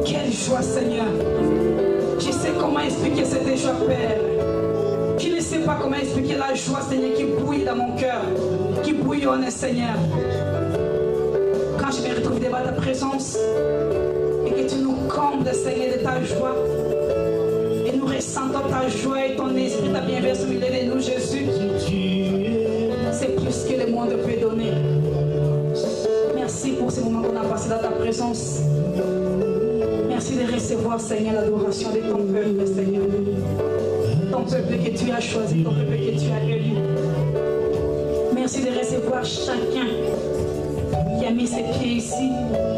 Quelle joie, Seigneur. Je sais comment expliquer cette joie, Père. Je ne sais pas comment expliquer la joie, Seigneur, qui bouille dans mon cœur, qui bouillonne, Seigneur. Quand je me retrouve devant ta présence et que tu nous combles, Seigneur, de ta joie. Et nous ressentons ta joie et ton esprit, ta bienveillance au milieu de nous, Jésus. C'est plus que le monde peut donner. Merci pour ce moment qu'on a passé dans ta présence. Merci de recevoir, Seigneur, l'adoration de ton peuple, Seigneur. Ton peuple que tu as choisi, ton peuple que tu as élu. Merci de recevoir chacun qui a mis ses pieds ici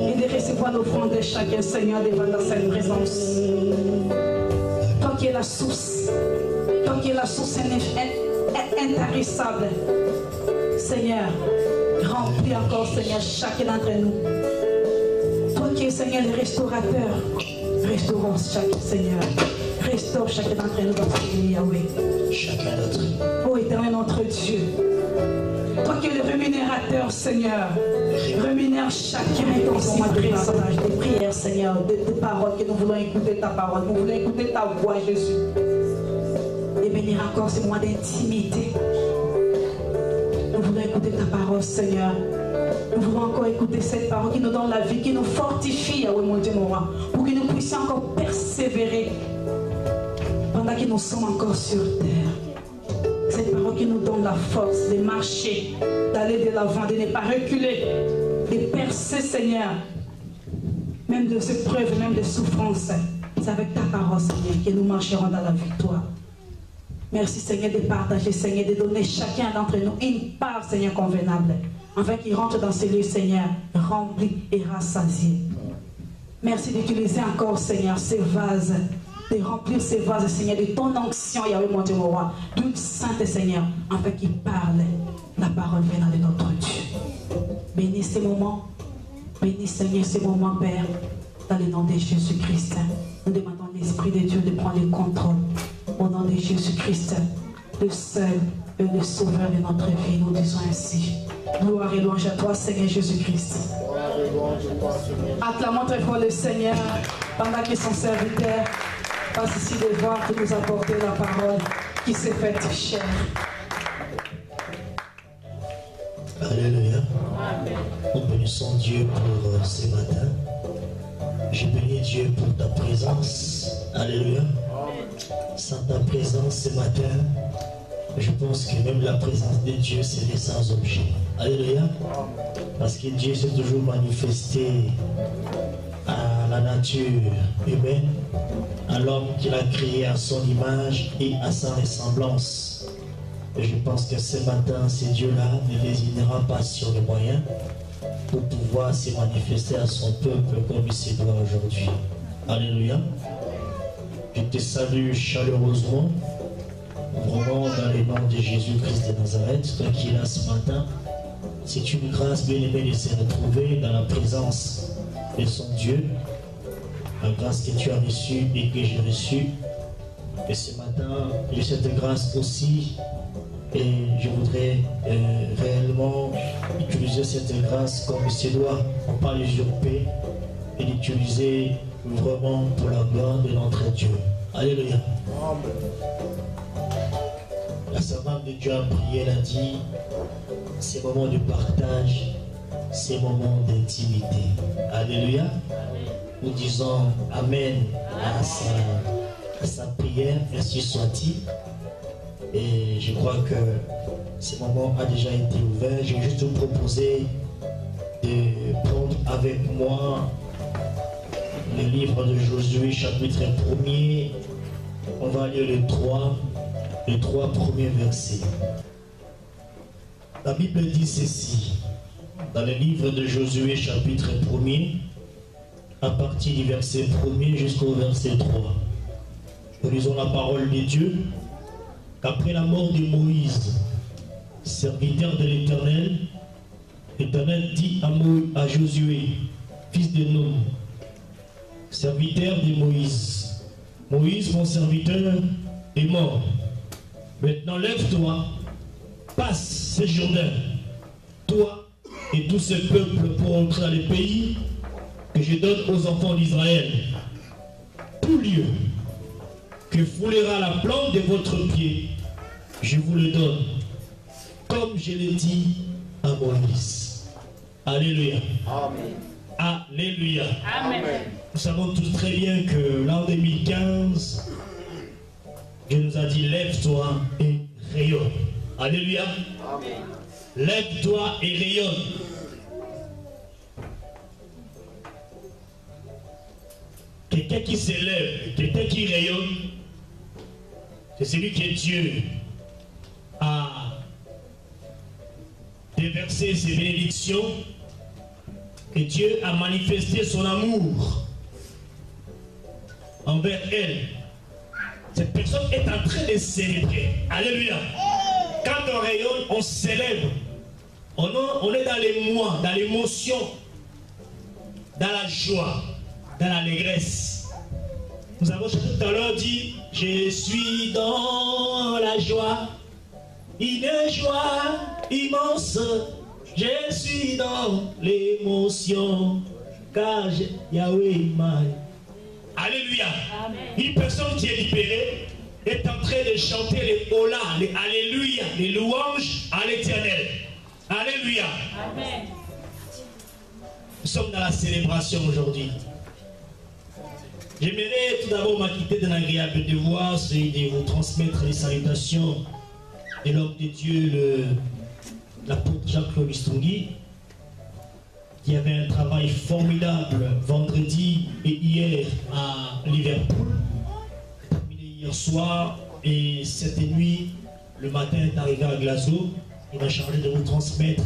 et de recevoir l'offrande de chacun, Seigneur, devant ta sainte présence. Toi qui es la source, toi qui es la source intarissable, Seigneur, remplis encore, Seigneur, chacun d'entre nous. Toi qui es, Seigneur, le restaurateur, restaurons chacun, Seigneur. Restaure chacun d'entre nous dans ta vie, Yahweh. Chacun d'entre nous. Ô éternel notre Dieu, toi qui es le rémunérateur, Seigneur, rémunère chacun dans son présage de prières, Seigneur, de paroles que nous voulons écouter ta parole, nous voulons écouter ta voix, Jésus. Et bénir encore ce moment d'intimité. Nous voulons écouter ta parole, Seigneur. Nous voulons encore écouter cette parole qui nous donne la vie, qui nous fortifie, Yahweh, mon Dieu, mon roi, pour que nous puissions encore persévérer pendant que nous sommes encore sur terre. Cette parole qui nous donne la force de marcher, d'aller de l'avant, de ne pas reculer, de percer, Seigneur, même de ces preuves, même de souffrances. C'est avec ta parole, Seigneur, que nous marcherons dans la victoire. Merci, Seigneur, de partager, Seigneur, de donner chacun d'entre nous une part, Seigneur, convenable, afin qu'il rentre dans ce lieu, Seigneur, rempli et rassasié. Merci d'utiliser encore, Seigneur, ces vases, de remplir ces vases, Seigneur, de ton onction, Yahweh, mon Dieu, mon roi, d'une sainte, Seigneur, afin qu'il parle la parole venant de notre Dieu. Bénis ces moments, bénis, Seigneur, ces moments, Père, dans le nom de Jésus-Christ. Nous demandons à l'Esprit de Dieu de prendre le contrôle. Au nom de Jésus-Christ, le seul et le sauveur de notre vie, nous disons ainsi. Gloire et louange à toi, Seigneur Jésus-Christ. Acclamons très fort le Seigneur pendant que son serviteur passe ici devant pour nous apporter la parole qui s'est faite chère. Alléluia. Nous bénissons Dieu pour ce matin. Je bénis Dieu pour ta présence. Alléluia. Sans ta présence ce matin, je pense que même la présence de Dieu serait sans objet. Alléluia. Parce que Dieu s'est toujours manifesté à la nature humaine, à l'homme qu'il a créé à son image et à sa ressemblance. Et je pense que ce matin, ce Dieu-là ne désignera pas sur les moyens pour pouvoir se manifester à son peuple comme il se doit aujourd'hui. Alléluia. Je te salue chaleureusement, vraiment dans le nom de Jésus-Christ de Nazareth, toi qui es là ce matin. C'est une grâce bien aimée de se retrouver dans la présence de son Dieu, la grâce que tu as reçue et que j'ai reçue. Et ce matin, j'ai cette grâce aussi, et je voudrais réellement utiliser cette grâce comme il se doit, pour ne pas l'usurper, et l'utiliser vraiment pour la gloire de notre Dieu. Alléluia. La servante de Dieu a prié, elle a dit, ces moments de partage, ces moments d'intimité. Alléluia. Nous disons Amen à sa prière, ainsi soit-il. Et je crois que ce moment a déjà été ouvert. Je vais juste vous proposer de prendre avec moi le livre de Josué, chapitre 1er. On va lire les trois premiers versets. La Bible dit ceci, dans le livre de Josué, chapitre 1er, à partir du verset 1er jusqu'au verset 3. Nous lisons la parole de Dieu, qu'après la mort de Moïse, serviteur de l'Éternel, l'Éternel dit à Josué, fils de Nun, serviteur de Moïse, Moïse, mon serviteur, est mort. Maintenant, lève-toi, passe ce Jourdain, toi et tout ce peuple pour entrer dans le pays que je donne aux enfants d'Israël. Tout lieu que foulera la plante de votre pied, je vous le donne, comme je l'ai dit à Moïse. Alléluia. Amen. Alléluia. Amen. Nous savons tous très bien que l'an 2015, Dieu nous a dit, lève-toi et rayonne. Alléluia. Amen. Lève-toi et rayonne. Quelqu'un qui s'élève, quelqu'un qui rayonne, c'est celui que Dieu a déversé ses bénédictions, que Dieu a manifesté son amour envers elle. Cette personne est en train de célébrer. Alléluia. Quand on rayonne, on célèbre. On est dans les mois, dans l'émotion, dans la joie, dans l'allégresse. Nous avons tout à l'heure dit, je suis dans la joie, une joie immense. Je suis dans l'émotion, car Yahweh m'a. Alléluia. Amen. Une personne qui est libérée est en train de chanter les hola, les alléluia, les louanges à l'éternel. Alléluia. Amen. Nous sommes dans la célébration aujourd'hui. J'aimerais tout d'abord m'acquitter d'un agréable devoir, celui de vous transmettre les salutations de l'homme de Dieu, l'apôtre Jacques-Claude Bistongi, qui avait un travail formidable vendredi et hier à Liverpool. Terminé hier soir et cette nuit, le matin, est arrivé à Glasgow. Il m'a chargé de vous transmettre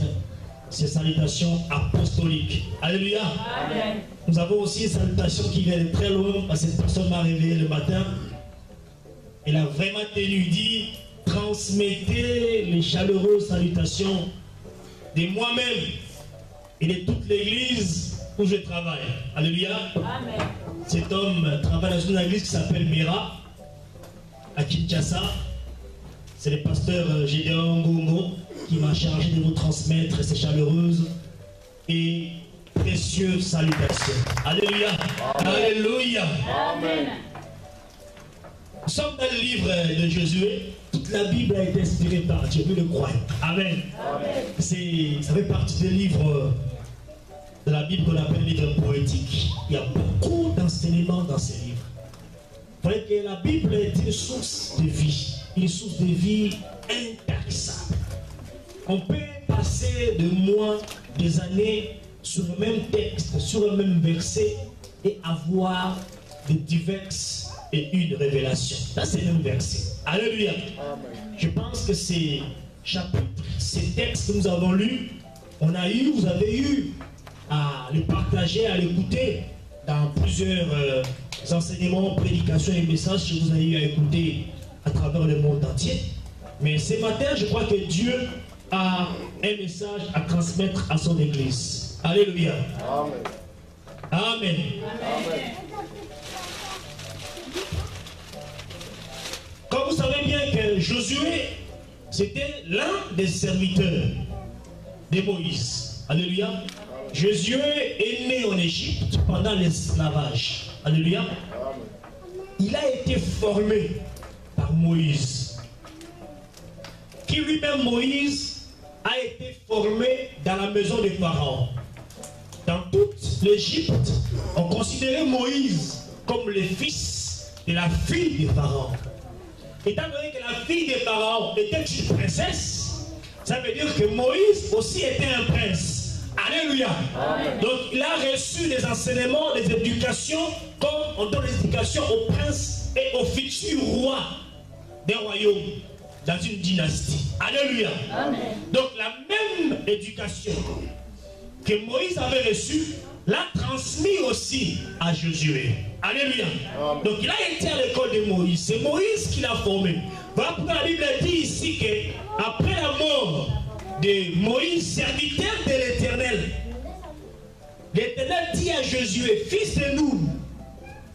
ces salutations apostoliques. Alléluia. Amen. Nous avons aussi une salutation qui vient de très loin, parce que cette personne m'a réveillé le matin. Elle a vraiment tenu, dit, transmettez les chaleureuses salutations de moi-même et de toute l'église où je travaille. Alléluia. Amen. Cet homme travaille dans une église qui s'appelle Mera, à Kinshasa. C'est le pasteur Gédéon Ngongo qui m'a chargé de vous transmettre ces chaleureuses et précieuses salutations. Alléluia. Amen. Alléluia. Amen. Nous sommes dans le livre de Josué. Toute la Bible a été inspirée par Dieu, nous le croyons. Amen. Amen. Ça fait partie des livres de la Bible qu'on appelle livre poétique. Il y a beaucoup d'enseignements dans ces livres. Il fallait que la Bible est une source de vie. Une source de vie intarissable. On peut passer des mois, des années sur le même texte, sur le même verset et avoir des diverses et une révélation. Là, c'est le même verset. Alléluia. Amen. Je pense que ces chapitres, ces textes que nous avons lus, vous avez eu à les partager, à l'écouter dans plusieurs enseignements, prédications et messages que vous avez eu à écouter à travers le monde entier. Mais ce matin, je crois que Dieu a un message à transmettre à son église. Alléluia. Amen. Amen. Amen. Comme vous savez bien que Josué, c'était l'un des serviteurs de Moïse. Alléluia. Josué est né en Égypte pendant l'esclavage. Alléluia. Il a été formé par Moïse. Qui lui-même, Moïse, a été formé dans la maison des pharaons. Dans toute l'Égypte, on considérait Moïse comme le fils de la fille des pharaons. Étant donné que la fille des pharaons était une princesse, ça veut dire que Moïse aussi était un prince. Alléluia. Amen. Donc il a reçu des enseignements, des éducations, comme on donne des éducations aux princes et aux futurs rois des royaumes dans une dynastie. Alléluia. Amen. Donc la même éducation que Moïse avait reçue, l'a transmis aussi à Josué. Alléluia. Amen. Donc il a été à l'école de Moïse. C'est Moïse qui l'a formé. Voilà pourquoi la Bible dit ici qu'après la mort de Moïse, serviteur de l'Éternel, l'Éternel dit à Josué, fils de nous,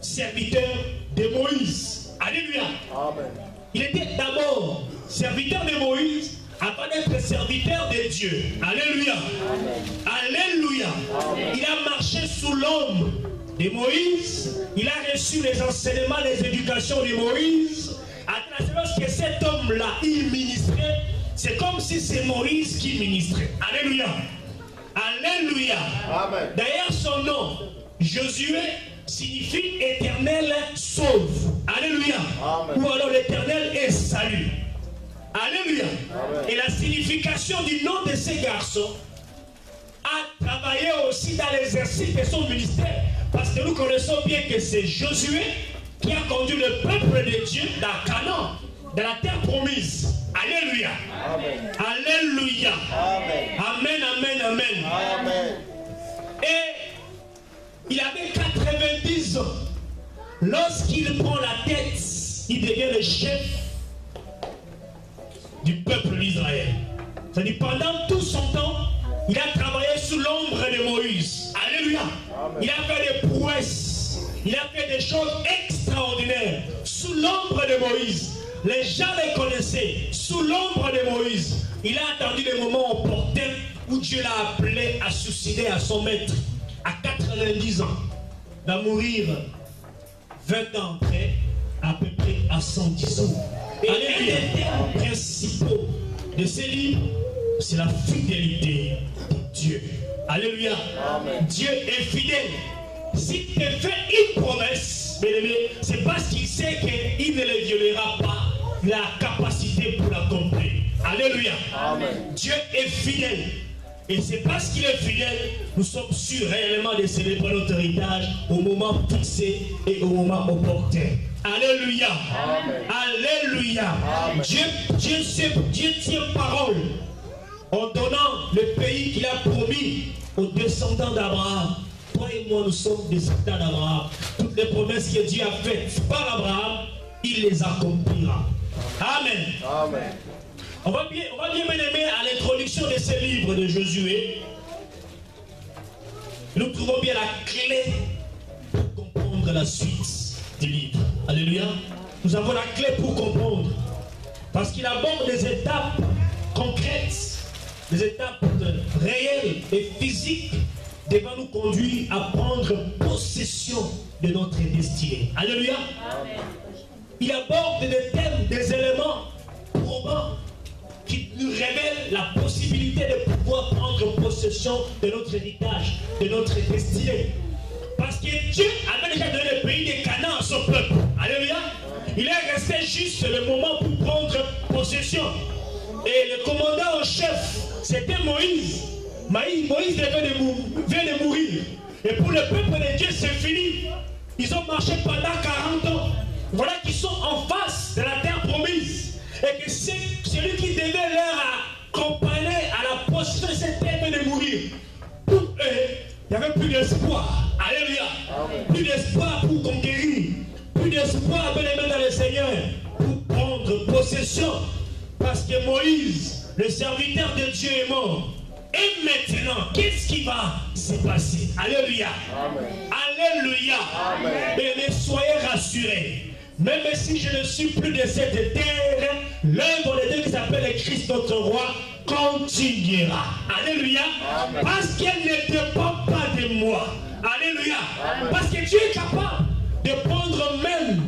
serviteur de Moïse. Alléluia. Amen. Il était d'abord serviteur de Moïse avant d'être serviteur de Dieu. Alléluia. Amen. Alléluia. Amen. Il a marché sous l'ombre de Moïse. Il a reçu les enseignements, les éducations de Moïse. Lorsque cet homme-là, il ministrait, c'est comme si c'est Moïse qui ministrait. Alléluia. Alléluia. D'ailleurs, son nom, Josué, signifie éternel sauve. Alléluia. Amen. Ou alors l'éternel est salut. Alléluia. Amen. Et la signification du nom de ces garçons a travaillé aussi dans l'exercice de son ministère. Parce que nous connaissons bien que c'est Josué qui a conduit le peuple de Dieu dans Canaan, dans la terre promise. Alléluia. Amen. Alléluia. Amen. Amen, amen, amen. Amen. Et il avait 90 ans. Lorsqu'il prend la tête, il devient le chef du peuple d'Israël. C'est-à-dire pendant tout son temps, il a travaillé sous l'ombre de Moïse. Alléluia. Amen. Il a fait des prouesses. Il a fait des choses extraordinaires sous l'ombre de Moïse. Les gens les connaissaient sous l'ombre de Moïse. Il a attendu le moment opportun où Dieu l'a appelé à succéder à son maître. À 90 ans, va mourir 20 ans après, à peu près à 110 ans. Et un des termes principaux de ces livres, c'est la fidélité de Dieu. Alléluia. Amen. Dieu est fidèle. S'il te fait une promesse, c'est parce qu'il sait qu'il ne le violera pas. Il a la capacité pour l'accomplir. Alléluia. Amen. Dieu est fidèle. Et c'est parce qu'il est fidèle, nous sommes sûrs réellement de célébrer notre héritage au moment fixé et au moment opportun. Alléluia. Amen. Alléluia. Amen. Dieu tient parole en donnant le pays qu'il a promis aux descendants d'Abraham. Toi et moi, nous sommes descendants d'Abraham. Toutes les promesses que Dieu a faites par Abraham, il les accomplira. Amen. Amen. On va bien aimer à l'introduction de ce livre de Josué. Nous trouvons bien la clé pour comprendre la suite du livre. Alléluia. Nous avons la clé pour comprendre. Parce qu'il aborde des étapes concrètes, des étapes réelles et physiques devant nous conduire à prendre possession de notre destinée. Alléluia. Amen. Il aborde des thèmes, des éléments probants qui nous révèle la possibilité de pouvoir prendre possession de notre héritage, de notre destinée. Parce que Dieu avait déjà donné le pays de Canaan à son peuple. Alléluia. Il est resté juste le moment pour prendre possession. Et le commandant en chef, c'était Moïse. Moïse vient de mourir. Et pour le peuple de Dieu, c'est fini. Ils ont marché pendant 40 ans. Voilà qu'ils sont en face de la terre promise. Et que celui qui devait leur accompagner à la possession de cette terre de mourir. Pour eux, il n'y avait plus d'espoir. Alléluia. Amen. Plus d'espoir pour conquérir. Plus d'espoir dans le Seigneur pour prendre possession. Parce que Moïse, le serviteur de Dieu, est mort. Et maintenant, qu'est-ce qui va se passer? Alléluia. Amen. Alléluia. Amen. Mais soyez rassurés. Même si je ne suis plus de cette terre, l'œuvre de Dieu qui s'appelle le Christ notre roi continuera. Alléluia. Amen. Parce qu'elle ne dépend pas de moi. Alléluia. Amen. Parce que Dieu est capable de prendre même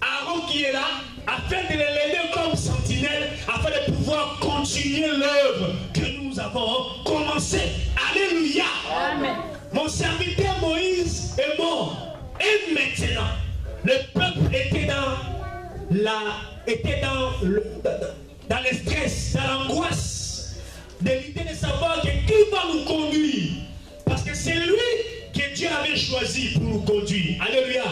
Aaron qui est là, afin de l'aider comme sentinelle, afin de pouvoir continuer l'œuvre que nous avons commencée. Alléluia. Amen. Mon serviteur Moïse est mort. Et maintenant, le peuple était dans le stress, dans l'angoisse de l'idée de savoir que qui va nous conduire. Parce que c'est lui que Dieu avait choisi pour nous conduire. Alléluia.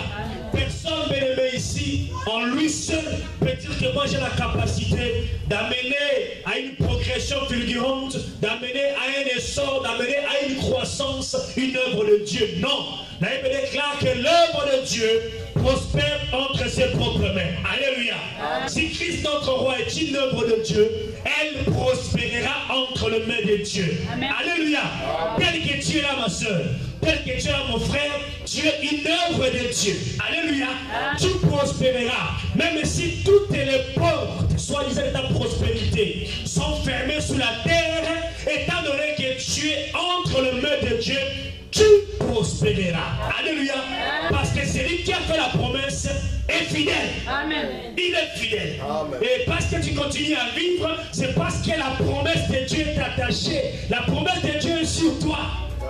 Personne bien aimé ici, en lui seul, peut dire que moi j'ai la capacité d'amener à une progression fulgurante, d'amener à un essor, d'amener à une croissance, une œuvre de Dieu. Non. La Bible déclare que l'œuvre de Dieu prospère entre ses propres mains. Alléluia. Amen. Si Christ notre roi est une œuvre de Dieu, elle prospérera entre les mains de Dieu. Amen. Alléluia. Amen. Tel que tu es là, ma soeur, tel que tu es là, mon frère, tu es une œuvre de Dieu. Alléluia. Amen. Tu prospéreras. Même si toutes les portes, soi-disant de ta prospérité, sont fermées sous la terre, étant donné que tu es entre les mains de Dieu, tu prospéreras. Alléluia. Parce que celui qui a fait la promesse est fidèle. Amen. Il est fidèle. Amen. Et parce que tu continues à vivre, c'est parce que la promesse de Dieu est attachée. La promesse de Dieu est sur toi.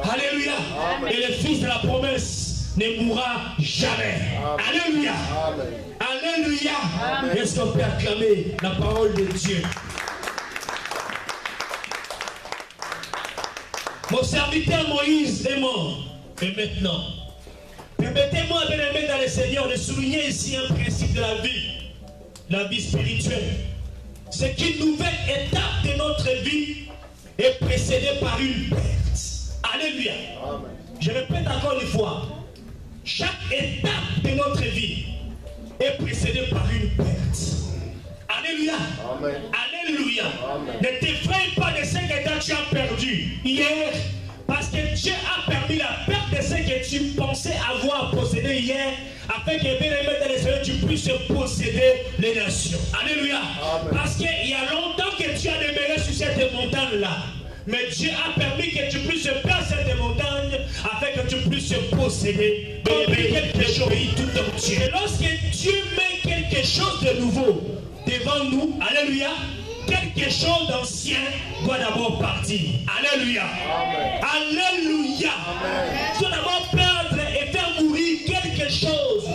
Alléluia. Amen. Et le fils de la promesse ne mourra jamais. Amen. Alléluia. Amen. Alléluia. Est-ce qu'on peut acclamer la parole de Dieu? Mon serviteur Moïse est mort. Et maintenant, permettez-moi, bien-aimé dans le Seigneur, de souligner ici un principe de la vie spirituelle. C'est qu'une nouvelle étape de notre vie est précédée par une perte. Alléluia. Amen. Je répète encore une fois. Chaque étape de notre vie est précédée par une perte. Alléluia. Amen. Alléluia. Amen. Ne t'effraie pas de ce que tu as perdu hier, parce que Dieu a permis la perte de ce que tu pensais avoir possédé hier, afin que bien-aimé dans les Seigneur, tu puisses posséder les nations. Alléluia. Amen. Parce qu'il y a longtemps que tu as demeuré sur cette montagne-là. Mais Dieu a permis que tu puisses perdre cette montagne afin que tu puisses posséder quelque chose tout entier. Et lorsque Dieu met quelque chose de nouveau devant nous, alléluia, quelque chose d'ancien doit d'abord partir. Alléluia. Amen. Alléluia. Tu dois d'abord perdre et faire mourir quelque chose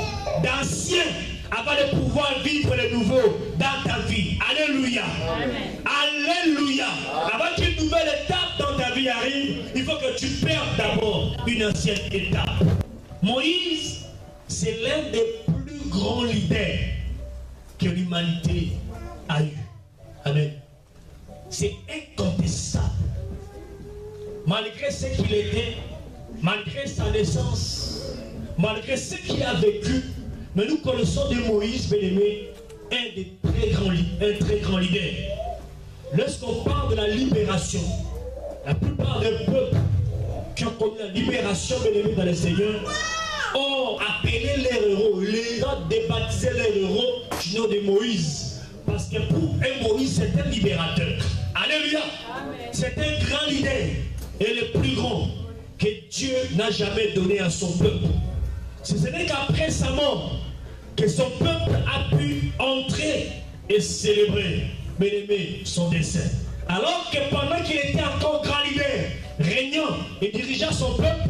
d'ancien avant de pouvoir vivre le nouveau dans ta vie. Alléluia. Amen. Alléluia. Avant qu'une nouvelle étape dans ta vie arrive, il faut que tu perdes d'abord une ancienne étape. Moïse, c'est l'un des plus grands leaders que l'humanité a eu. Amen. C'est incontestable. Malgré ce qu'il était, malgré sa naissance, malgré ce qu'il a vécu, mais nous connaissons de Moïse, bien-aimé, un très grand leader. Lorsqu'on parle de la libération, la plupart des peuples qui ont connu la libération, bien-aimé dans le Seigneur, ont appelé leurs héros, les ont débaptisé leurs héros du nom de Moïse. Parce que pour un Moïse, c'est un libérateur. Alléluia. C'est un grand leader et le plus grand que Dieu n'a jamais donné à son peuple. Ce n'est qu'après sa mort que son peuple a pu entrer et célébrer, bien-aimé, son décès. Alors que pendant qu'il était encore grand leader, régnant et dirigeant son peuple,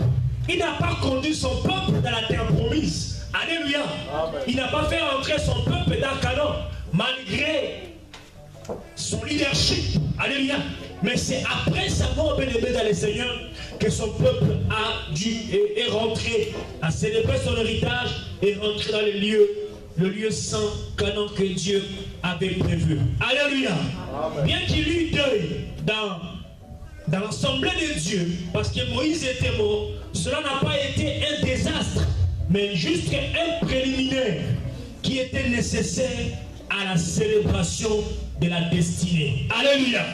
il n'a pas conduit son peuple dans la terre promise. Alléluia. Amen. Il n'a pas fait entrer son peuple dans Canaan, malgré son leadership. Alléluia. Mais c'est après sa mort, bien-aimé dans le Seigneur, que son peuple a dû et est rentré à célébrer son héritage et rentrer dans le lieu saint, Canaan que Dieu avait prévu. Alléluia. Amen. Bien qu'il eut deuil dans l'assemblée de Dieu, parce que Moïse était mort, cela n'a pas été un désastre, mais juste un préliminaire qui était nécessaire à la célébration de la destinée. Alléluia.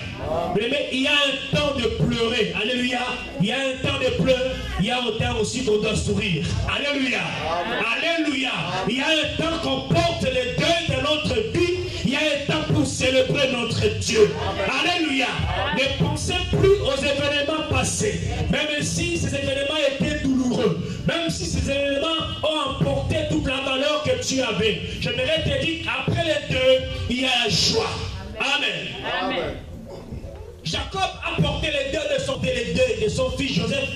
Mais il y a un temps de pleurer. Alléluia. Il y a un temps de pleurer. Il y a un temps aussi qu'on doit sourire. Alléluia. Alléluia. Il y a un temps qu'on porte le deuil de notre vie. Il y a un temps pour célébrer notre Dieu. Alléluia. Ne pensez plus aux événements passés. Même si ces événements étaient douloureux. Même si ces événements ont emporté toute la valeur que tu avais. J'aimerais te dire qu'après les deux, il y a la joie. Amen. Amen. Jacob a porté les deuils de son fils Joseph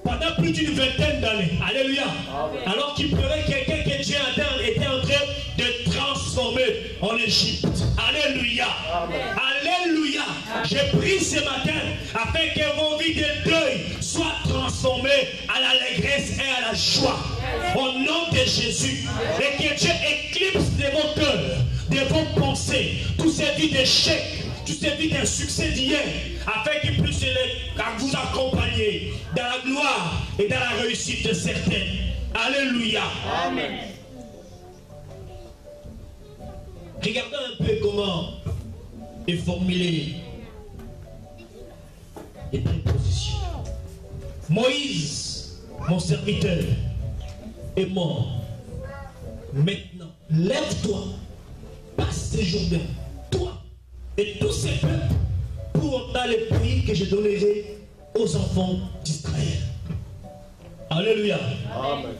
pendant plus d'une vingtaine d'années. Alléluia. Amen. Alors qu'il pleurait quelqu'un que Dieu était en train de transformer en Égypte. Alléluia. Amen. Alléluia. J'ai pris ce matin afin que vos vies de deuil soient transformées à l'allégresse et à la joie. Au nom de Jésus. Et que Dieu éclipse de vos cœurs, de vos pensées, toutes ces vies d'échecs, toutes ces vies d'insuccès d'hier, afin qu'il puisse vous accompagner dans la gloire et dans la réussite de certains. Alléluia. Amen. Regardons un peu comment est formulé les prépositions. Moïse, mon serviteur, est mort. Maintenant, lève-toi, passe ce Jourdain, toi et tous ces peuples, pour dans le pays que je donnerai aux enfants d'Israël. Alléluia. Amen.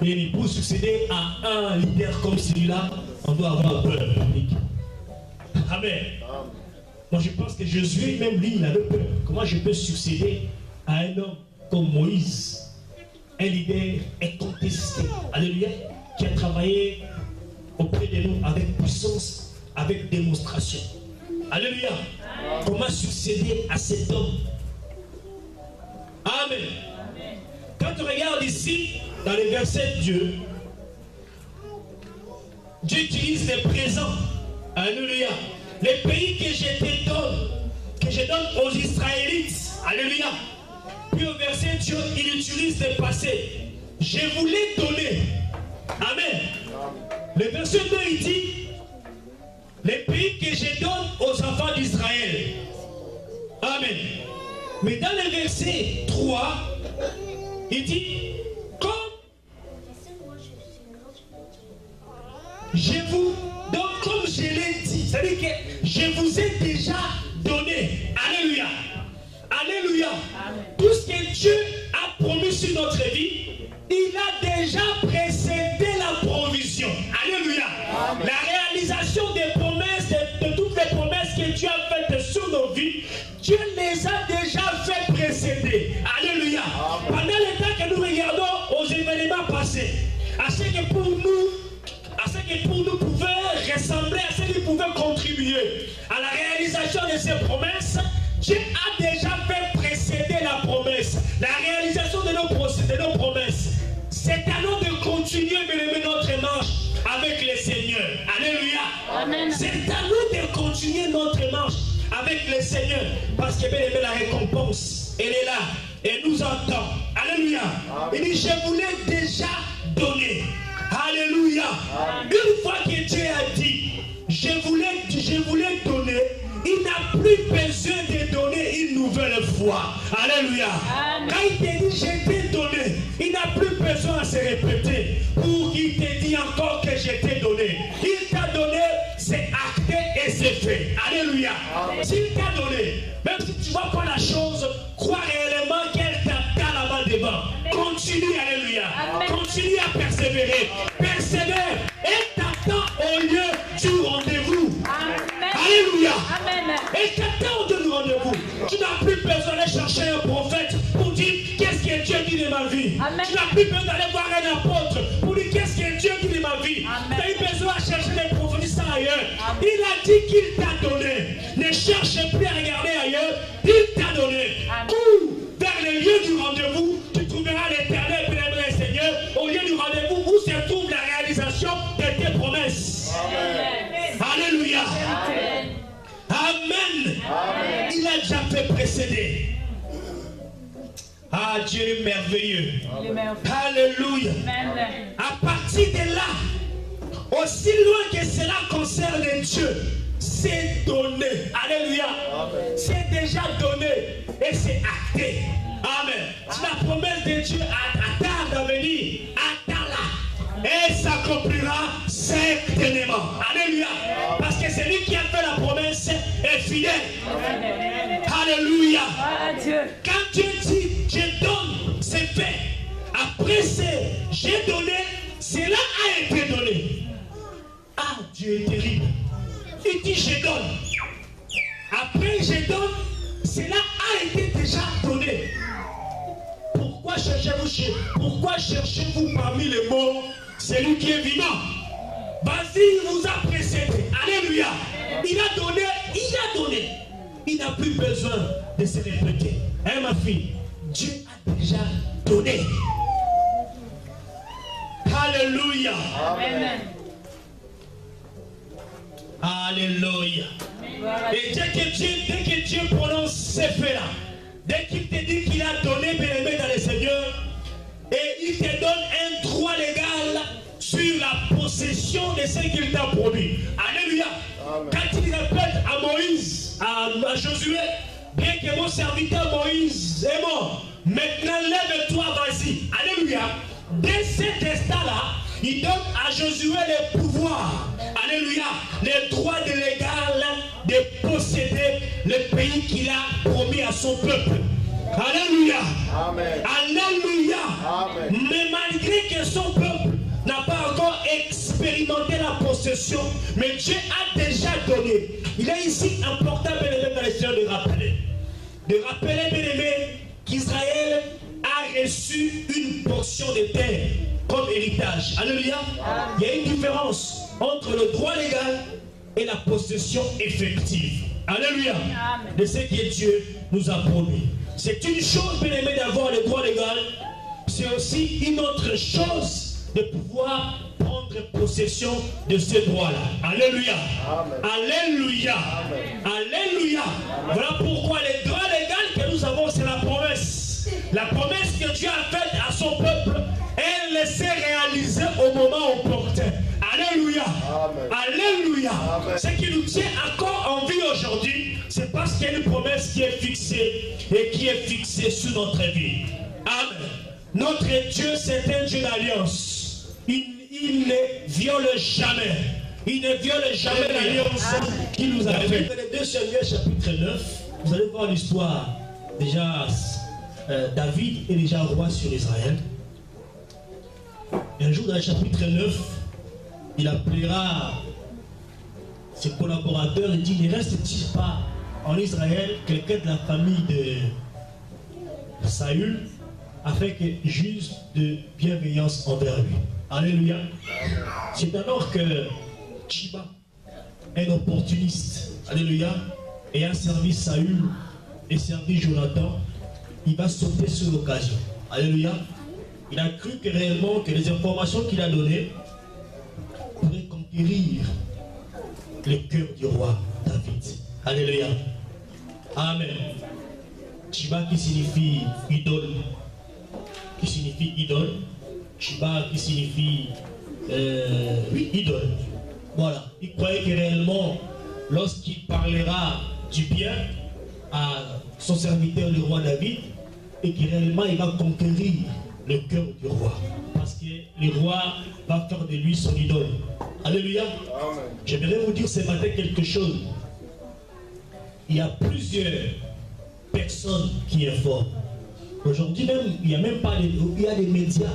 Et pour succéder à un leader comme celui-là, on doit avoir peur public. Amen. Moi je pense que Josué, même lui, il avait peur. Comment je peux succéder à un homme comme Moïse, un leader incontesté, alléluia, qui a travaillé auprès de nous avec puissance, avec démonstration. Alléluia. Comment succéder à cet homme? Amen. Quand tu regardes ici, dans les versets de Dieu, Dieu utilise les présents. Alléluia. Les pays que je donne aux Israélites. Alléluia. Puis au verset Dieu, il utilise le passé. Je vous l'ai donné. Amen. Le verset 2, il dit, les pays que je donne aux enfants d'Israël. Amen. Mais dans le verset 3, il dit, comme je vous donne, comme je l'ai dit, c'est-à-dire que je vous ai déjà donné. Alléluia. Alléluia. Amen. Tout ce que Dieu a promis sur notre vie, il a déjà précédé la provision. Alléluia. Amen. La réalisation des promesses, de toutes les promesses que Dieu a faites sur nos vies, Dieu les a déjà fait précéder. Alléluia. Amen. Pendant le temps que nous regardons aux événements passés, à ce que pour nous pouvait ressembler, à ce qui pouvait contribuer à la réalisation de ces promesses, Dieu a déjà fait précéder la promesse, la réalisation de nos promesses. C'est à nous de continuer de notre marche avec le Seigneur. Alléluia. Amen. C'est à nous de continuer notre marche avec le Seigneur. Parce que bien aimé, la récompense, elle est là. Et nous entend. Alléluia. Amen. Il dit, je vous l'ai déjà donné. Alléluia. Amen. Une fois que Dieu a dit, je vous l'ai donné, il n'a plus besoin de donner une nouvelle fois. Alléluia. Amen. Quand il te dit je t'ai donné, il n'a plus besoin de se répéter pour qu'il te dise encore que je t'ai donné. Il t'a donné, c'est acté et c'est fait. Alléluia. S'il t'a donné, même si tu ne vois pas la chose, crois réellement qu'elle t'attend là-bas devant. Continue, alléluia. Amen. Continue à persévérer. Persévère et t'attends au lieu du rendez-vous. Alléluia. Amen. Et t'attends au lieu du rendez-vous. Tu n'as plus besoin d'aller chercher un prophète pour dire qu'est-ce que Dieu dit de ma vie. Amen. Tu n'as plus besoin d'aller voir un apôtre pour dire qu'est-ce que Dieu dit de ma vie. Tu n'as eu besoin de chercher des prophéties ailleurs. Amen. Il a dit qu'il t'a donné. Ne cherche plus à regarder ailleurs. Il t'a donné. Cours vers le lieu du rendez-vous. Tu trouveras l'éternel, bien-aimé Seigneur, au lieu du rendez-vous où se trouve la réalisation de tes promesses. Amen. Alléluia. Amen. Amen. Amen. Il a déjà fait précéder. Ah, Dieu est merveilleux. Alléluia. Amen. À partir de là, aussi loin que cela concerne Dieu, c'est donné. Alléluia. C'est déjà donné et c'est acté. Amen. Si la promesse de Dieu attend à venir, attends-la. Et s'accomplira certainement. Alléluia. Parce que celui qui a fait la promesse est fidèle. Alléluia. Quand Dieu dit je donne, c'est fait. Après c'est j'ai donné, cela a été donné. Ah, Dieu est terrible. Il dit je donne. Après je donne, cela a été déjà donné. Pourquoi cherchez-vous parmi les morts celui qui est vivant? Vas-y, il vous a précédé. Alléluia. Il a donné, il a donné. Il n'a plus besoin de se répéter. Hein, ma fille? Dieu a déjà donné. Alléluia. Amen. Alléluia. Et dès que Dieu prononce ces faits-là, dès qu'il te dit qu'il a donné, bien-aimé dans le Seigneur, et il te donne un droit légal sur la possession de ce qu'il t'a promis. Alléluia. Amen. Quand il répète à Moïse, à Josué, bien que mon serviteur Moïse est mort, maintenant lève-toi, vas-y. Alléluia. Dès cet instant-là, il donne à Josué le pouvoir, alléluia, le droit légal de posséder le pays qu'il a promis à son peuple. Alléluia. Amen. Alléluia. Mais malgré que son peuple n'a pas encore expérimenté la possession, mais Dieu a déjà donné. Il est ici important, bien-aimé, dans les Seigneurs, de rappeler, bien-aimé, qu'Israël a reçu une portion de terre comme héritage. Alléluia. Il y a une différence entre le droit légal et la possession effective. Alléluia. De ce que Dieu nous a promis. C'est une chose, bien-aimé, d'avoir le droit légal. C'est aussi une autre chose de pouvoir prendre possession de ce droit-là. Alléluia. Amen. Alléluia. Amen. Alléluia. Voilà pourquoi le droit légal que nous avons, c'est la promesse. La promesse que Dieu a faite à son peuple, elle s'est réalisée au moment opportun. Alléluia. Amen. Alléluia. Amen. Ce qui nous tient encore en vie aujourd'hui, c'est parce qu'il y a une promesse qui est fixée et qui est fixée sur notre vie. Amen. Notre Dieu, c'est un Dieu d'alliance. Il ne viole jamais. Il ne viole jamais l'alliance qu'il nous a faite. Dans les 2 Samuel chapitre 9, vous allez voir l'histoire. Déjà, David est déjà roi sur Israël. Un jour, dans le chapitre 9, il appellera ses collaborateurs et dit: ne reste-t-il pas en Israël quelqu'un de la famille de Saül, afin que juge de bienveillance envers lui. Alléluia. C'est alors que Chiba, un opportuniste, alléluia, ayant servi Saül et servi Jonathan, il va sauter sur l'occasion. Alléluia. Il a cru que réellement que les informations qu'il a données pourraient conquérir le cœur du roi David. Alléluia. Amen. Chiba qui signifie idole. Qui signifie idole. Chiba qui signifie idole. Voilà. Il croyait que réellement, lorsqu'il parlera du bien à son serviteur, le roi David, et que réellement il va conquérir le cœur du roi. Parce que le roi va faire de lui son idole. Alléluia. J'aimerais vous dire ce matin quelque chose. Il y a plusieurs personnes qui informent. Aujourd'hui même, il y a même pas il y a des médias.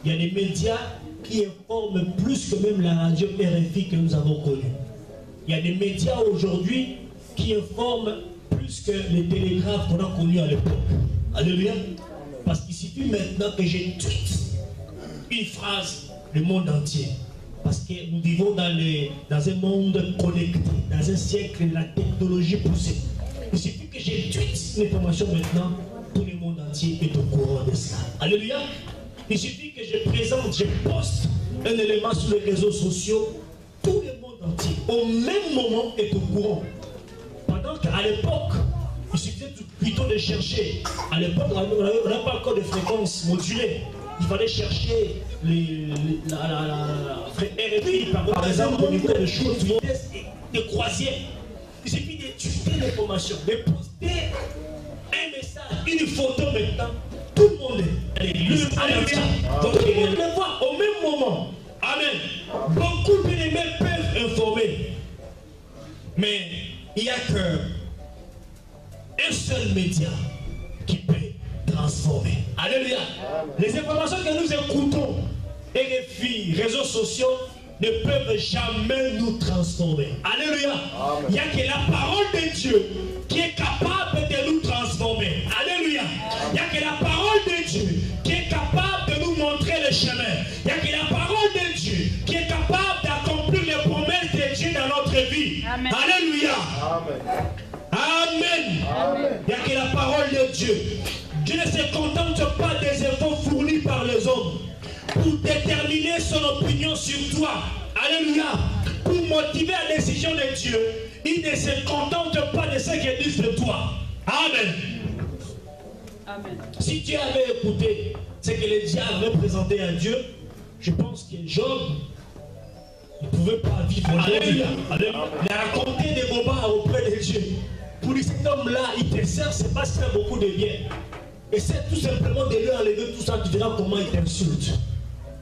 Il y a des médias qui informent plus que même la radio RFI que nous avons connue. Il y a des médias aujourd'hui qui informent plus que les télégraphes qu'on a connus à l'époque. Alléluia. Parce qu'il suffit maintenant que je tweete une phrase, le monde entier. Parce que nous vivons dans un monde connecté, dans un siècle de la technologie poussée. Il suffit que je tweete une information maintenant, tout le monde entier est au courant de cela. Alléluia. Il suffit que je présente, je poste un élément sur les réseaux sociaux, tout le monde entier, au même moment, est au courant. Pendant qu'à l'époque, il suffisait plutôt de chercher. À l'époque, on n'avait pas encore de fréquences modulées. Il fallait chercher RFI, par exemple, au niveau de choses de croisière. Il suffit de tuer l'information, de poster un message, une photo maintenant. Tout le monde est à l'église. Alléluia. Donc, tout le monde le voit au même moment. Amen. Beaucoup de bien-aimés peuvent informer. Mais il n'y a qu'un seul média qui peut transformer. Alléluia. Les informations que nous écoutons, RFI, réseaux sociaux, ne peuvent jamais nous transformer. Alléluia. Il n'y a que la parole de Dieu qui est capable de nous transformer. Alléluia. Il n'y a que la parole de Dieu qui est capable de nous montrer le chemin. Il n'y a que la parole de Dieu qui est capable d'accomplir les promesses de Dieu dans notre vie. Amen. Alléluia. Amen. Amen. Il n'y a que la parole de Dieu. Dieu ne se contente pas des efforts fournis par les hommes pour déterminer son opinion sur toi. Alléluia. Pour motiver la décision de Dieu, il ne se contente pas de ce qu'ils disent de toi. Amen. Amen. Si Dieu avait écouté ce que le diable avait présenté à Dieu, je pense que Job ne pouvait pas vivre. Alléluia. Il a raconté des bobards auprès de Dieu. Pour lui, cet homme-là, il te sert, c'est parce qu'il a beaucoup de bien. Et c'est tout simplement de lui enlever tout ça, tu verras comment il t'insulte.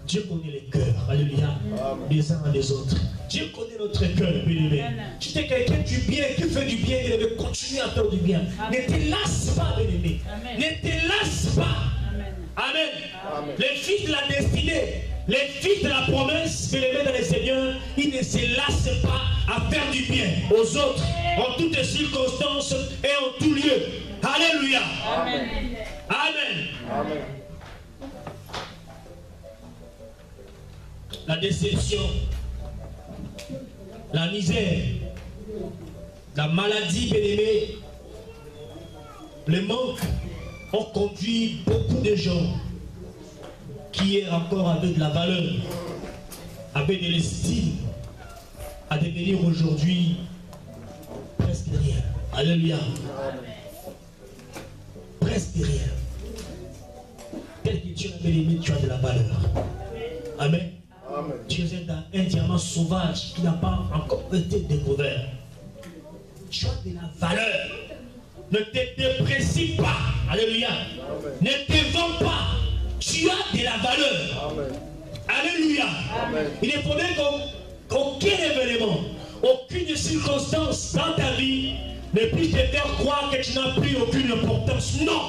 Dieu connaît les cœurs, alléluia, des uns et des autres. Dieu connaît notre cœur, bien-aimé. Tu es quelqu'un du bien, qui fait du bien, il veut continuer à faire du bien. Amen. Ne te lasse pas, bien-aimé. Ne te lasse pas. Amen. Amen. les fils de la destinée, les fils de la promesse, bien-aimés dans les Seigneurs, ils ne se lassent pas à faire du bien aux autres, en toutes circonstances et en tout lieu. Alléluia. Amen. Amen. Amen. La déception, la misère, la maladie, bien-aimés, le manque ont conduit beaucoup de gens qui est encore avec de la valeur, avec de l'estime, à devenir aujourd'hui presque rien. Alléluia. Presque rien. Tel que tu as bien-aimé, tu as de la valeur. Amen. Amen. Tu es un diamant sauvage qui n'a pas encore été découvert. Tu as de la valeur. Ne te déprécie pas. Alléluia. Amen. Ne te vends pas. Tu as de la valeur. Amen. Alléluia. Amen. Il ne faudrait qu'aucun événement, aucune circonstance dans ta vie ne puisse te faire croire que tu n'as plus aucune importance. Non.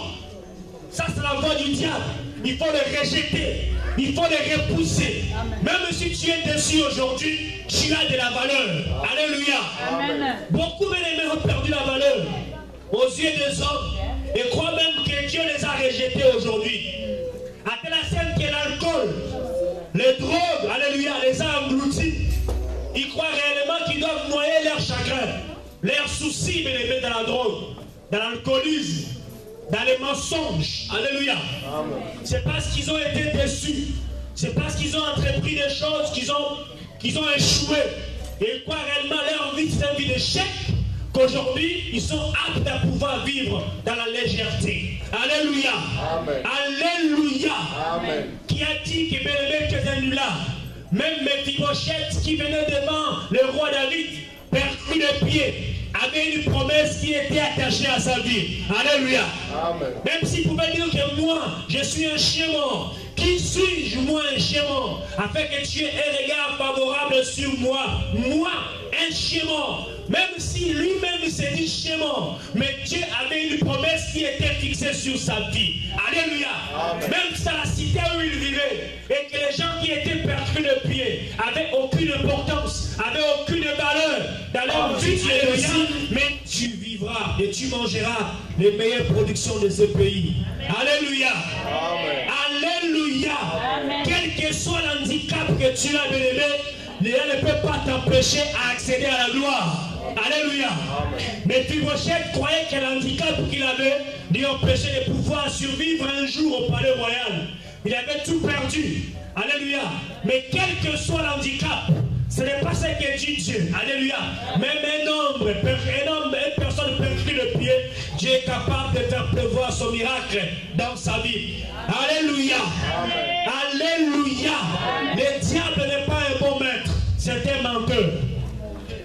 Ça, c'est la voix du diable. Il faut le rejeter. Il faut le repousser. Amen. Même si tu es déçu aujourd'hui, tu as de la valeur. Alléluia. Amen. Beaucoup bien-aimés ont perdu la valeur aux yeux des hommes et croient même que Dieu les a rejetés aujourd'hui. À telle scène que l'alcool, les drogues, alléluia, les a engloutis. Ils croient réellement qu'ils doivent noyer leurs chagrins, leurs soucis, bien-aimés, dans la drogue, dans l'alcoolisme, dans les mensonges. Alléluia. C'est parce qu'ils ont été déçus. C'est parce qu'ils ont entrepris des choses qu'ils ont échoué. Et ils croient réellement leur vie, c'est une vie d'échec, qu'aujourd'hui, ils sont aptes à pouvoir vivre dans la légèreté. Alléluia. Amen. Alléluia. Amen. Qui a dit que bien-aimé, tu es un nulard. Même Mephibosheth qui venait devant le roi David, perclus les pieds, avait une promesse qui était attachée à sa vie. Alléluia. Amen. Même s'il pouvait dire que moi, je suis un chien mort. Qui suis-je, moi, un chien mort, afin que tu aies un regard favorable sur moi, moi, un chien mort. Même si lui-même s'est dit chien mort, mais Dieu avait une promesse qui était fixée sur sa vie. Alléluia. Amen. Même si la cité où il vivait, et que les gens qui étaient perclus de pied avaient aucune importance, avaient aucune valeur dans leur vie, mais tu vivras et tu mangeras les meilleures productions de ce pays. Alléluia. Amen. Alléluia. Amen. Quel que soit l'handicap que tu as, bien-aimé, Dieu ne peut pas t'empêcher à accéder à la gloire. Alléluia. Mais Mephibosheth croyait que l'handicap qu'il avait lui empêchait de pouvoir survivre un jour au palais royal. Il avait tout perdu. Alléluia. Mais quel que soit l'handicap, ce n'est pas ce que dit Dieu. Alléluia. Même une personne perclue de pied, Dieu est capable de faire pleuvoir son miracle dans sa vie. Alléluia. Amen. Alléluia. Amen. Le diable n'est pas un bon maître. C'est un menteur.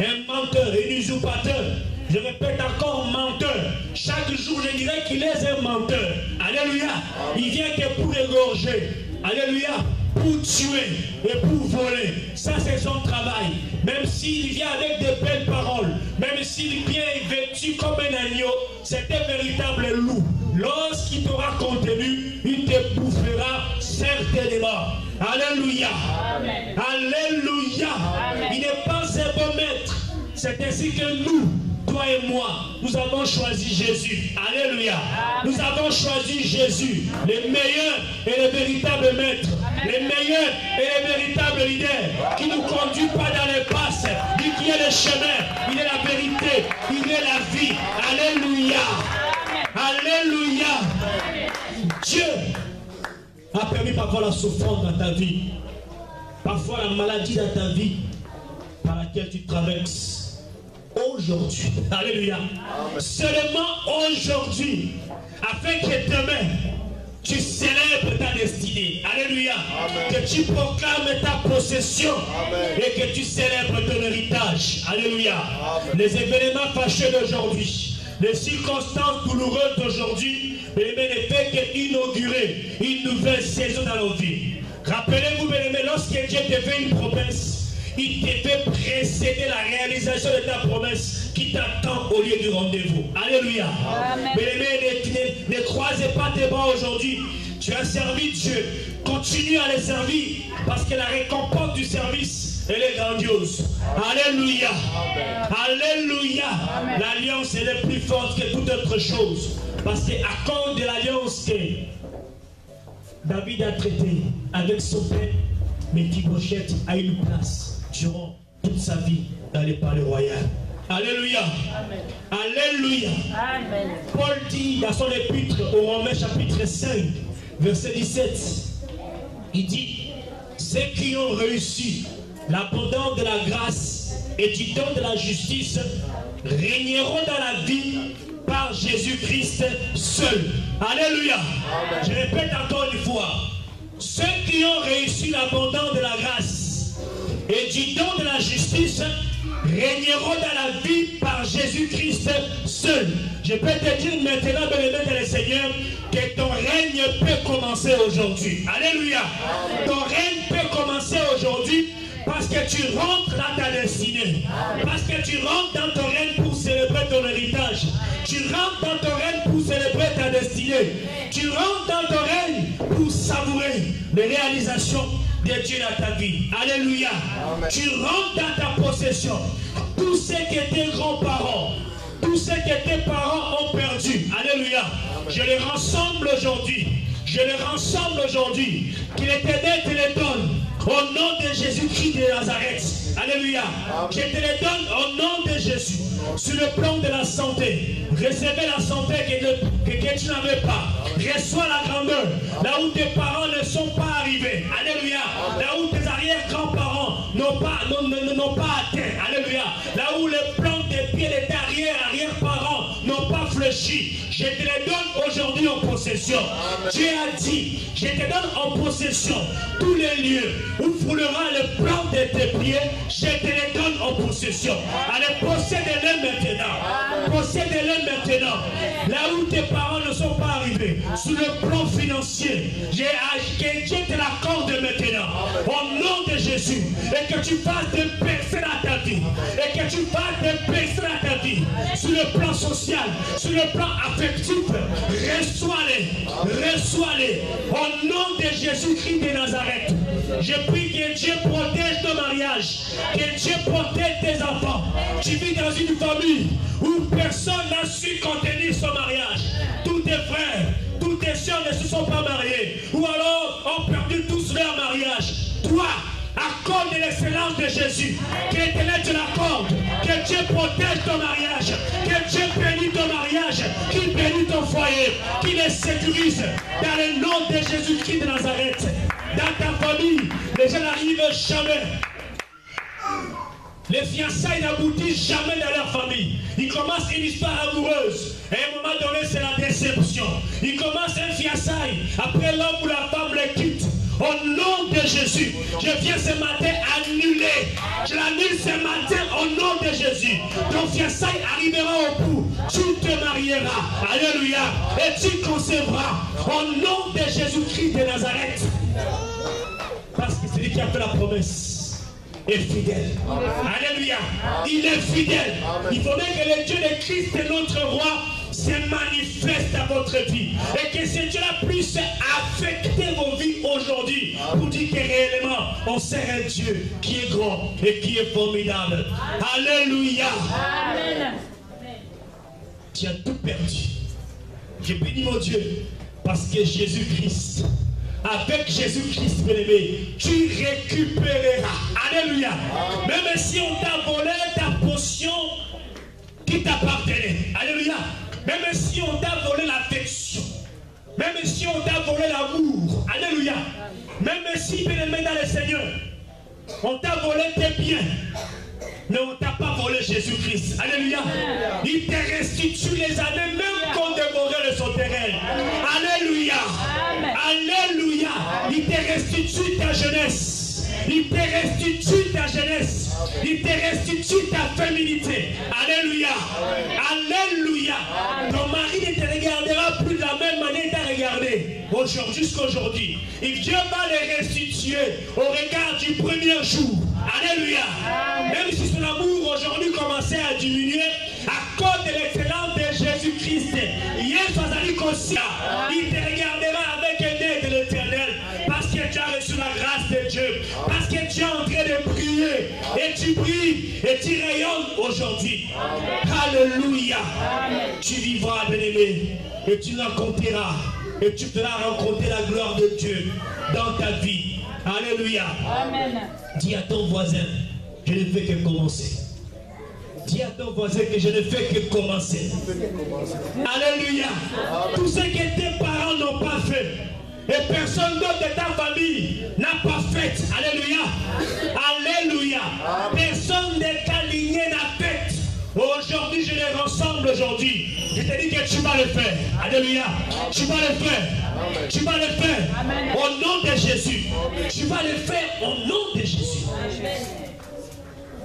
Un menteur, un usurpateur. Je répète encore, menteur. Chaque jour, je dirais qu'il est un menteur. Alléluia. Il vient que pour égorger. Alléluia. Pour tuer et pour voler. Ça, c'est son travail. Même s'il vient avec de belles paroles, même s'il vient vêtu comme un agneau, c'est un véritable loup. Lorsqu'il t'aura contenu, il te bouffera certainement. Alléluia. Amen. Alléluia. Amen. Il n'est pas un bon maître. C'est ainsi que nous, toi et moi, nous avons choisi Jésus. Alléluia. Amen. Nous avons choisi Jésus, le meilleur et le véritable maître. Amen. Le meilleur et le véritable leader qui ne nous conduit pas dans les passes, lui qui est le chemin, il est la vérité, il est la vie. Alléluia. Alléluia. Dieu a permis parfois la souffrance dans ta vie, parfois la maladie dans ta vie par laquelle tu traverses. Aujourd'hui, alléluia, seulement aujourd'hui, afin que demain tu célèbres ta destinée, alléluia, que tu proclames ta possession. Amen. Et que tu célèbres ton héritage, alléluia. Amen. Les événements fâcheux d'aujourd'hui, les circonstances douloureuses d'aujourd'hui, bien-aimés, ne fait qu'inaugurer une nouvelle saison dans nos vies. Rappelez-vous, bien-aimés, lorsque Dieu te fait une promesse, il te fait précéder la réalisation de ta promesse qui t'attend au lieu du rendez-vous. Alléluia. Bien-aimés, ne croisez pas tes bras pas aujourd'hui. Tu as servi Dieu. Continue à le servir parce que la récompense du service, elle est grandiose. Alléluia. Alléluia. L'alliance, elle est plus forte que toute autre chose. Parce qu'à cause de l'alliance que David a traitée avec son père, Mephibosheth a une place durant toute sa vie dans les palais royaux. Alléluia. Amen. Alléluia. Amen. Paul dit dans son épître au Romains chapitre 5, verset 17, il dit, ceux qui ont réussi l'abondance de la grâce et du don de la justice régneront dans la vie par Jésus-Christ seul. Alléluia. Amen. Je répète encore une fois, ceux qui ont réussi l'abondance de la grâce et du don de la justice régneront dans la vie par Jésus-Christ seul. Je peux te dire maintenant, bien-aimé dans le Seigneur, que ton règne peut commencer aujourd'hui. Alléluia. Ton règne peut commencer aujourd'hui parce que tu rentres dans ta destinée. Parce que tu rentres dans ton règne pour célébrer ton héritage. Tu rentres dans ton règne pour célébrer ta destinée. Tu rentres dans ton règne pour savourer les réalisations de Dieu dans ta vie. Alléluia. Amen. Tu rentres dans ta possession. Tous ceux qui étaient grands-parents, tous ceux qui étaient parents ont perdu. Alléluia. Amen. Je les rassemble aujourd'hui. Je les rassemble aujourd'hui. Qu'il l'Éternel te les donne au nom de Jésus-Christ de Nazareth. Alléluia. Amen. Je te les donne au nom de Jésus. Sur le plan de la santé, recevez la santé que tu n'avais pas. Reçois la grandeur. Là où tes parents ne sont pas arrivés. Alléluia. Là où tes arrière-grands-parents n'ont pas atteint. Alléluia. Là où le plan des pieds de tes arrière-parents n'ont pas fléchi. Je te les donne aujourd'hui en possession. Dieu a dit, je te donne en possession tous les lieux où foulera le plan de tes pieds. Je te les donne en possession. Allez, possédez-les maintenant. Possédez-les maintenant. Là où tes parents ne sont pas arrivés, sur le plan financier, que Dieu te l'accorde maintenant. Au nom de Jésus. Et que tu fasses des percées dans ta vie. Et que tu fasses des percées dans ta vie. Sur le plan social, sur le plan affectif. Reçois-les. Reçois-les. Au nom de Jésus-Christ de Nazareth. Je prie que Dieu protège ton mariage. Que Dieu protège tes enfants. Tu vis dans une famille où personne n'a su contenir son mariage. Tous tes frères, tous tes soeurs ne se sont pas mariés. Ou alors ont perdu tous leur mariage. Toi, accorde l'excellence de Jésus. Que l'Éternel te l'accorde. Que Dieu protège ton mariage. Que Dieu bénisse ton mariage. Qu'il bénisse ton foyer. Qu'il les sécurise. Dans le nom de Jésus-Christ de Nazareth. Dans ta famille, les gens n'arrivent jamais. Les fiançailles n'aboutissent jamais dans leur famille. Ils commencent une histoire amoureuse. Et à un moment donné, c'est la déception. Ils commencent un fiançailles. Après, l'homme ou la femme les quitte. Au nom de Jésus, je viens ce matin annuler. Je l'annule ce matin au nom de Jésus. Ton fiançailles arrivera au bout. Tu te marieras. Alléluia. Et tu concevras. Au nom de Jésus-Christ de Nazareth. Parce que celui qui a fait la promesse est fidèle. Alléluia. Il est fidèle. Il faudrait que le Dieu de Christ, notre roi, se manifeste à votre vie. Et que ce Dieu-là puisse affecter vos vies aujourd'hui. Pour dire que réellement, on sert un Dieu qui est grand et qui est formidable. Alléluia. Amen. Tu as tout perdu. Je bénis mon Dieu. Parce que Jésus-Christ, avec Jésus-Christ, bien-aimé, tu récupéreras. Alléluia. Même si on t'a volé ta potion qui t'appartenait. Alléluia. Même si on t'a volé l'affection. Même si on t'a volé l'amour. Alléluia. Même si, bien-aimé dans le Seigneur, on t'a volé tes biens. Mais on ne t'a pas volé Jésus-Christ. Alléluia. Il te restitue les années même qu'on dévorait le sauterelle. Alléluia. Alléluia. Il te restitue ta jeunesse. Il te restitue ta jeunesse. Il te restitue ta féminité. Alléluia. Alléluia. Ton mari ne te regardera plus de la même manière qu'il t'a regardé aujourd'hui jusqu'aujourd'hui. Et Dieu va les restituer au regard du premier jour. Alléluia. Même si son amour aujourd'hui commençait à diminuer à cause de l'excellence de Jésus-Christ. Hier, il te regardait Et tu brilles et tu rayonnes aujourd'hui. Alléluia. Tu vivras, bien-aimé, et tu rencontreras, et tu feras rencontrer la gloire de Dieu dans ta vie. Alléluia. Amen. Dis à ton voisin, je ne fais que commencer. Dis à ton voisin que je ne fais que commencer. Alléluia. Tout ce que tes parents n'ont pas fait, et personne d'autre de ta famille n'a pas fait. Alléluia. Alléluia. Personne de ta lignée n'a fait. Aujourd'hui, je les rassemble aujourd'hui. Je te dis que tu vas le faire. Alléluia. Tu vas le faire. Tu vas le faire. Au nom de Jésus. Tu vas le faire au nom de Jésus.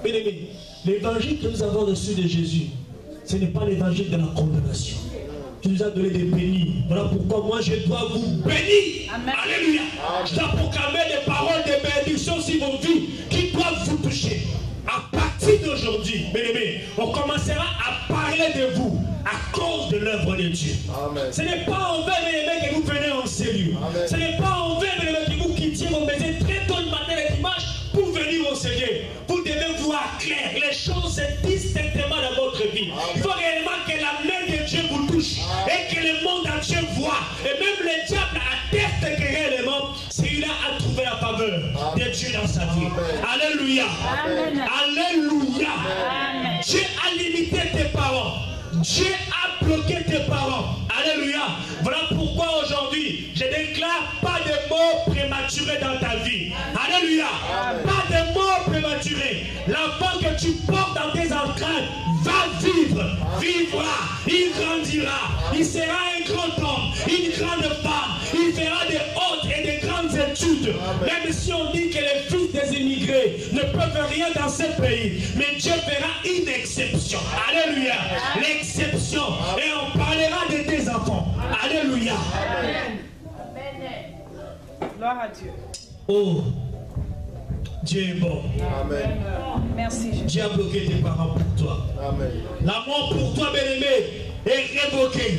Bien-aimés, l'évangile que nous avons reçu de Jésus, ce n'est pas l'évangile de la condamnation. Tu nous as donné des bénis. Voilà pourquoi moi je dois vous bénir. Amen. Alléluia. Je dois proclamer des paroles de bénédiction sur vos vies qui doivent vous toucher. À partir d'aujourd'hui, bien-aimés, on commencera à parler de vous à cause de l'œuvre de Dieu. Amen. Ce n'est pas envers, bien-aimés, que vous venez en sérieux. Amen. Ce n'est pas envers, bien-aimés, que vous quittiez vos maisons très tôt le matin et dimanche pour venir au Seigneur. Vous devez voir clair. Les choses se distinctement dans votre vie. Amen. Il faut réellement que la main de Dieu vous touche. Amen. Et que le monde entier voit. Et même le diable atteste que réellement, celui-là a trouvé la faveur de Dieu dans sa vie. Amen. Alléluia. Amen. Alléluia. Amen. Dieu a limité tes parents. Dieu a bloqué tes parents. Alléluia. Voilà pourquoi aujourd'hui, je déclare pas de mort prématurée dans ta vie. Alléluia. Amen. Pas de mort prématurée. L'enfant que tu portes dans tes entrailles va vivre, vivra, il grandira, il sera un grand homme, une grande femme, il fera des hautes et des grandes études. Même si on dit que les fils des immigrés ne peuvent rien dans ce pays, mais Dieu fera une exception. Alléluia. L'exception. Et on parlera de tes enfants. Alléluia. Amen. Gloire à Dieu. Oh, Dieu est bon. Amen. Merci Jésus. Dieu a bloqué tes parents pour toi. Amen. La mort pour toi, bien-aimé, est révoquée.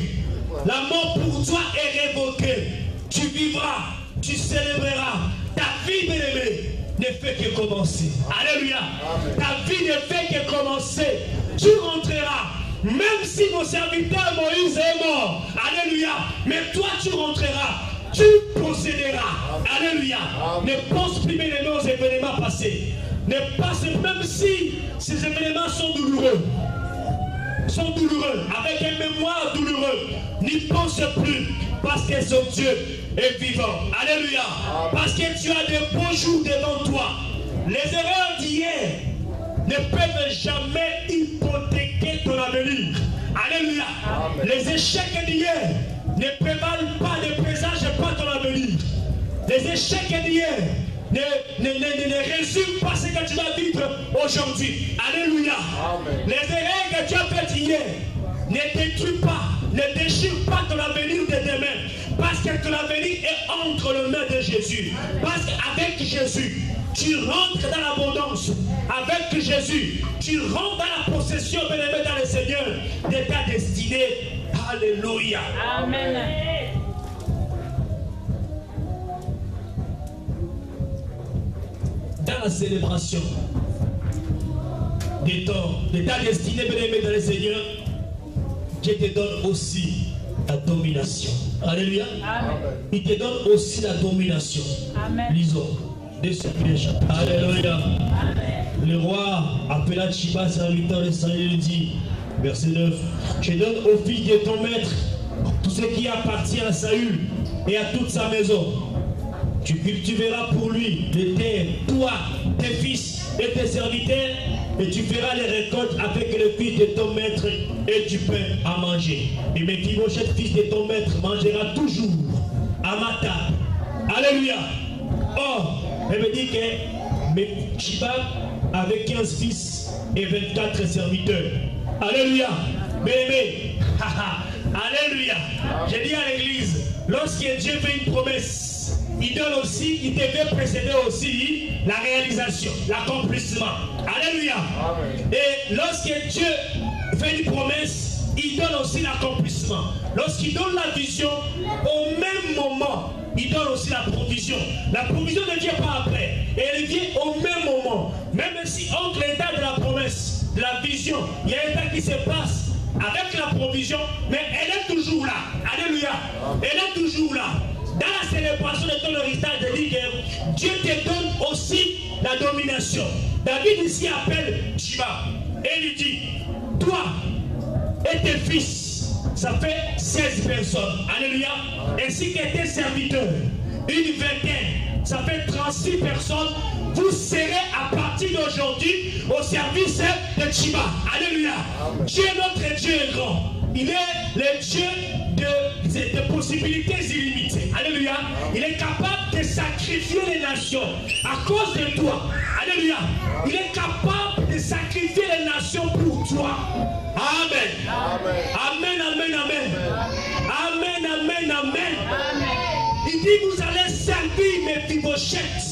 La mort pour toi est révoquée. Tu vivras, tu célébreras. Ta vie, bien-aimé, ne fait que commencer. Alléluia. Amen. Ta vie ne fait que commencer. Tu rentreras. Même si mon serviteur Moïse est mort. Alléluia. Mais toi, tu rentreras. Tu procéderas. Alléluia. Ne pense plus bien aux événements passés. Ne pense, même si ces événements sont douloureux. Avec une mémoire douloureuse. N'y pense plus. Parce que son Dieu est vivant. Alléluia. Parce que tu as de beaux jours devant toi. Les erreurs d'hier ne peuvent jamais hypothéquer ton avenir. Alléluia. Amen. Les échecs d'hier ne prévalent pas, ne présagent pas ton avenir. Les échecs d'hier ne résument pas ce que tu vas vivre aujourd'hui. Alléluia. Amen. Les erreurs que tu as faites hier ne détruisent pas, ne déchirent pas ton avenir de demain. Parce que ton avenir est entre les mains de Jésus. Parce qu'avec Jésus, tu rentres dans l'abondance. Avec Jésus, tu rentres dans la possession, bien-aimé, dans le Seigneur, de ta destinée. Alléluia. Amen. Dans la célébration de ta destinée, bien-aimé, dans le Seigneur, Dieu te donne aussi la domination. Alléluia. Amen. Il te donne aussi la domination. Amen. Lisons. Alléluia. Amen. Le roi appela Chiba, serviteur de Seigneur, lui dit, verset 9, je donne au fils de ton maître tout ce qui appartient à Saül et à toute sa maison. Tu cultiveras pour lui les terres, toi, tes fils et tes serviteurs, et tu feras les récoltes avec le fils de ton maître et du pain à manger. Et Mephibosheth, fils de ton maître, mangera toujours à ma table. Alléluia. Or, elle me dit que Chiba avait 15 fils et 24 serviteurs. Alléluia. Bébé. Alléluia. J'ai dit à l'église, lorsque Dieu fait une promesse, il donne aussi, il devait précéder aussi la réalisation, l'accomplissement. Alléluia. Amen. Et lorsque Dieu fait une promesse, il donne aussi l'accomplissement. Lorsqu'il donne la vision, au même moment, il donne aussi la provision. La provision ne vient pas après, et elle vient au même moment. Même si entre l'état de la promesse, de la vision, il y a un état qui se passe avec la provision, mais elle est toujours là. Alléluia. Elle est toujours là. Dans la célébration de ton héritage, de dire que Dieu te donne aussi la domination. David ici appelle Shiva et lui dit, toi et tes fils, ça fait 16 personnes. Alléluia. Ainsi que tes serviteurs, une vingtaine, ça fait 36 personnes. Vous serez à partir d'aujourd'hui au service de Shiva. Alléluia. Dieu, notre Dieu est grand. Il est le Dieu de possibilités illimitées. Alléluia. Il est capable de sacrifier les nations à cause de toi. Alléluia. Il est capable de sacrifier les nations pour toi. Amen. Amen, amen, amen. Amen, amen, amen. Il dit, vous allez servir mes Méphibosheth.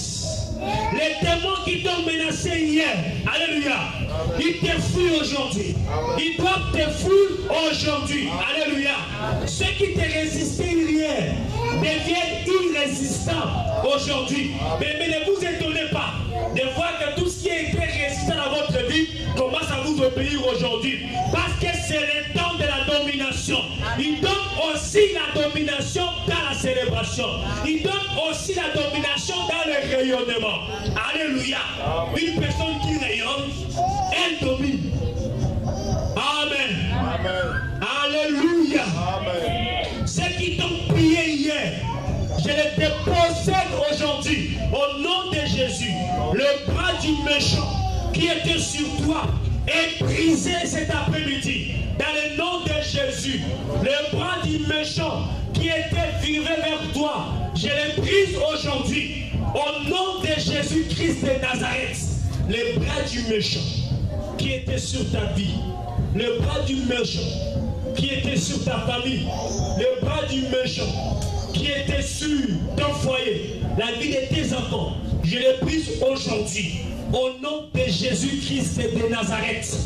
Les démons qui t'ont menacé hier, alléluia, ils te fuient aujourd'hui. Ils doivent te fuir aujourd'hui, alléluia. Ceux qui te résistaient hier deviennent irrésistants aujourd'hui. Mais ne vous étonnez pas de voir que tout ce qui a été résistant dans votre vie commence à vous obéir aujourd'hui. Parce que c'est le temps de la domination. Il donne aussi la domination dans la célébration. Il donne aussi la domination dans le rayonnement. Alléluia. Une personne qui rayonne, elle domine. Amen. Amen. Alléluia. Amen. Ceux qui t'ont prié hier, je les dépossède aujourd'hui au nom de Jésus. Le bras du méchant qui était sur toi est brisé cet après-midi. Dans le nom de Jésus, le bras du méchant qui était viré vers toi, je l'ai brise aujourd'hui. Au nom de Jésus-Christ de Nazareth, le bras du méchant qui était sur ta vie, le bras du méchant qui était sur ta famille, le bras du méchant qui était sur ton foyer, la vie de tes enfants, je les brise aujourd'hui. Au nom de Jésus-Christ de Nazareth.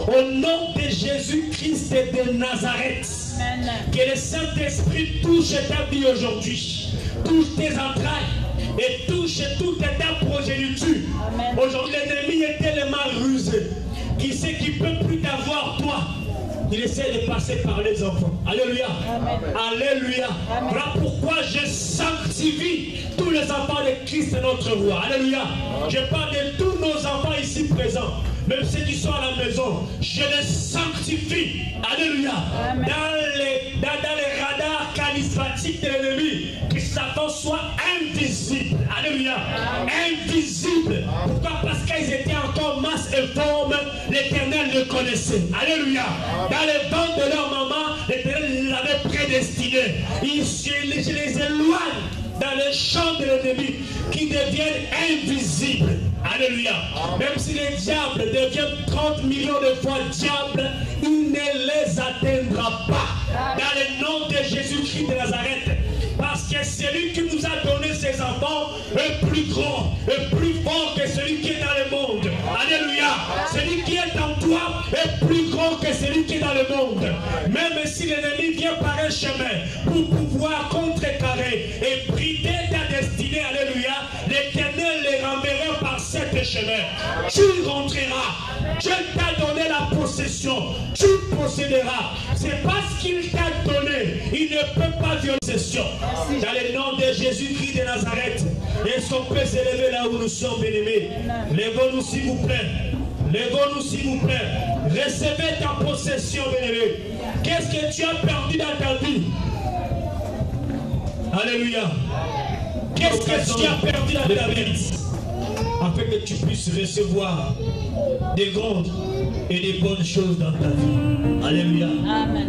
Au nom de Jésus-Christ de Nazareth. Amen. Que le Saint-Esprit touche ta vie aujourd'hui. Touche tes entrailles. Et touche toute ta progéniture. Aujourd'hui, l'ennemi est tellement rusé. Qui sait qu'il ne peut plus t'avoir toi. Il essaie de passer par les enfants. Alléluia. Amen. Alléluia. Voilà pourquoi je sanctifie tous les enfants de Christ notre roi. Alléluia. Je parle de tous nos enfants ici présents. Même ceux qui sont à la maison. Je les sanctifie. Alléluia. Dans les radars charismatiques de l'ennemi. Que Satan soit invisible. Alléluia. Invisible. Pourquoi? Parce qu'ils étaient encore masse et forme. L'Éternel le connaissait. Alléluia. Dans les ventres de leur maman, l'Éternel les avait prédestinés. Je les éloigne dans les champs de l'ennemi qui deviennent invisibles. Alléluia. Même si les diables deviennent 30 millions de fois diables, il ne les atteindra pas. Dans le nom de Jésus-Christ de Nazareth. Parce que celui qui nous a donné ses enfants est plus grand, est plus fort que celui qui est dans le monde. Alléluia. Celui qui est en toi est plus grand que celui qui est dans le monde. Même si l'ennemi vient par un chemin pour pouvoir contrecarrer et brider ta destinée, alléluia, l'Éternel les renverra par cet chemin. Tu rentreras. Dieu t'a donné la possession. Tu posséderas. C'est parce qu'il t'a donné. Il ne peut pas violer la possession. Dans le nom de Jésus-Christ de Nazareth. Est-ce qu'on peut s'élever là où nous sommes, bien-aimés? Lèvons-nous s'il vous plaît. Lèvons-nous s'il vous plaît. Recevez ta possession, bien-aimé. Qu'est-ce que tu as perdu dans ta vie? Alléluia. Qu'est-ce que tu as perdu dans ta vie? Afin que tu puisses recevoir des grandes et des bonnes choses dans ta vie. Alléluia. Amen.